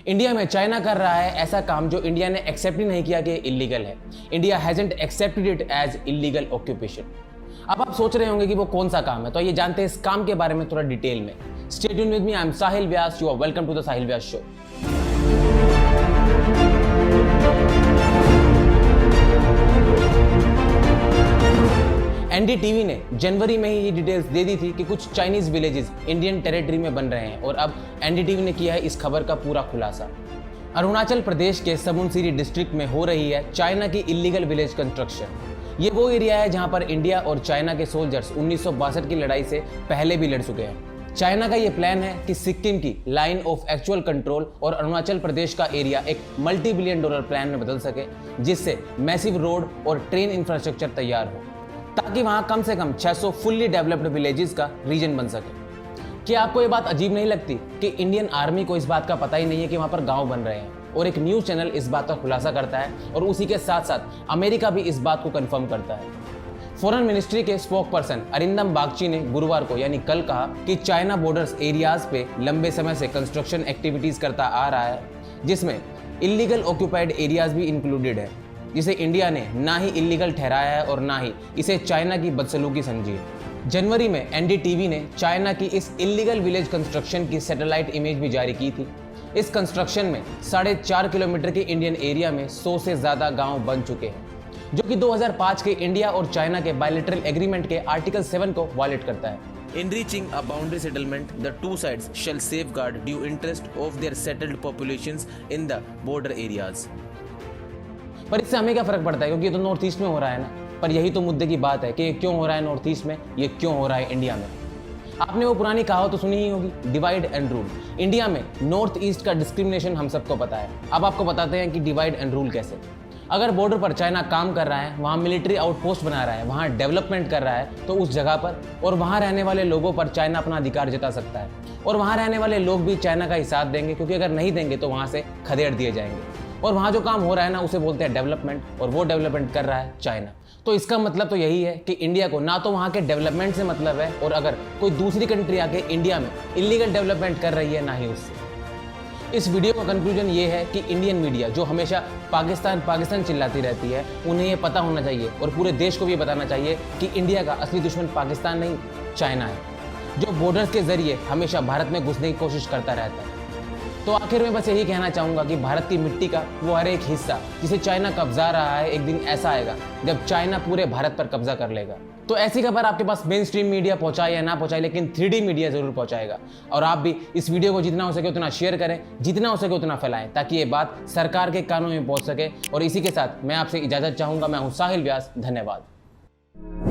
India में China कर रहा है ऐसा काम जो इंडिया ने एक्सेप्ट ही नहीं किया कि इलीगल है। India hasn't accepted it as illegal occupation. अब आप सोच रहे होंगे कि वो कौन सा काम है, तो ये जानते हैं इस काम के बारे में थोड़ा डिटेल में। Stay tuned with me, I am Sahil Vyas, you are welcome to the Sahil Vyas show. NDTV ने जनवरी में ही ये डिटेल्स दे दी थी कि कुछ चाइनीज विलेजेस इंडियन टेरिटरी में बन रहे हैं और अब एनडीटीवी ने किया है इस खबर का पूरा खुलासा। अरुणाचल प्रदेश के समुनसीरी डिस्ट्रिक्ट में हो रही है चाइना की इलीगल विलेज कंस्ट्रक्शन। ये वो एरिया है जहां पर इंडिया और चाइना के सोल्जर्स 1962 की लड़ाई से पहले भी लड़ चुके हैं। चाइना का ये प्लान है कि सिक्किम की लाइन ऑफ एक्चुअल कंट्रोल और अरुणाचल प्रदेश का एरिया एक मल्टी $billion प्लान में बदल सके, जिससे मैसिव रोड और ट्रेन इंफ्रास्ट्रक्चर तैयार हो ताकि वहां कम से कम 600 फुल्ली डेवलप्ड विलेजेस का रीजन बन सके। क्या आपको ये बात अजीब नहीं लगती कि इंडियन आर्मी को इस बात का पता ही नहीं है कि वहां पर गांव बन रहे हैं, और एक न्यूज चैनल इस बात का खुलासा करता है और उसी के साथ साथ अमेरिका भी इस बात को कंफर्म करता है। फॉरेन मिनिस्ट्री के स्पोक पर्सन अरिंदम बागची ने गुरुवार को यानी कल कहा कि चाइना बॉर्डर्स एरियाज पे लंबे समय से कंस्ट्रक्शन एक्टिविटीज करता आ रहा है, जिसमें इलीगल ऑक्यूपाइड एरियाज भी इंक्लूडेड है, जिसे इंडिया ने ना ही इलीगल ठहराया है और ना ही इसे चाइना की बदसलूकी समझी है। जनवरी में एनडीटीवी ने चाइना की इस इलीगल विलेज कंस्ट्रक्शन की सैटेलाइट इमेज भी जारी की थी। इस कंस्ट्रक्शन में 4.5 किलोमीटर के इंडियन एरिया में 100 से ज्यादा गांव बन चुके हैं, जो कि 2005 के इंडिया और चाइना के बायलैटरल एग्रीमेंट के आर्टिकल 7 को वायलेट करता है। In reaching a boundary settlement, the two sides shall safeguard due interest of their settled populations in the border areas. पर इससे हमें क्या फर्क पड़ता है, क्योंकि ये तो नॉर्थ ईस्ट में हो रहा है ना। पर यही तो मुद्दे की बात है कि ये क्यों हो रहा है नॉर्थ ईस्ट में, ये क्यों हो रहा है इंडिया में। आपने वो पुरानी कहावत तो सुनी ही होगी, डिवाइड एंड रूल। इंडिया में नॉर्थ ईस्ट का डिस्क्रिमिनेशन हम सबको पता है। अब आपको बताते हैं कि डिवाइड एंड रूल कैसे। अगर बॉर्डर पर चाइना काम कर रहा है, वहाँ मिलिट्री आउटपोस्ट बना रहा है, वहाँ डेवलपमेंट कर रहा है, तो उस जगह पर और वहाँ रहने वाले लोगों पर चाइना अपना अधिकार जता सकता है, और वहाँ रहने वाले लोग भी चाइना का ही साथ देंगे, क्योंकि अगर नहीं देंगे तो वहाँ से खदेड़ दिए जाएंगे। और वहाँ जो काम हो रहा है ना, उसे बोलते हैं डेवलपमेंट, और वो डेवलपमेंट कर रहा है चाइना। तो इसका मतलब तो यही है कि इंडिया को ना तो वहाँ के डेवलपमेंट से मतलब है, और अगर कोई दूसरी कंट्री आके इंडिया में इलीगल डेवलपमेंट कर रही है, ना ही उससे। इस वीडियो का कंक्लूजन ये है कि इंडियन मीडिया जो हमेशा पाकिस्तान पाकिस्तान चिल्लाती रहती है, उन्हें ये पता होना चाहिए और पूरे देश को भी बताना चाहिए कि इंडिया का असली दुश्मन पाकिस्तान नहीं, चाइना है, जो बॉर्डर्स के जरिए हमेशा भारत में घुसने की कोशिश करता रहता है। तो आखिर में बस यही कहना चाहूँगा कि भारत की मिट्टी का वो हर एक हिस्सा जिसे चाइना कब्जा रहा है, एक दिन ऐसा आएगा जब चाइना पूरे भारत पर कब्जा कर लेगा। तो ऐसी खबर आपके पास मेन स्ट्रीम मीडिया पहुंचाए या ना पहुंचाए, लेकिन 3D मीडिया जरूर पहुंचाएगा। और आप भी इस वीडियो को जितना हो सके उतना शेयर करें, जितना हो सके उतना फैलाएं, ताकि ये बात सरकार के कानों में पहुंच सके। और इसी के साथ मैं आपसे इजाजत चाहूंगा। मैं हूं साहिल व्यास, धन्यवाद।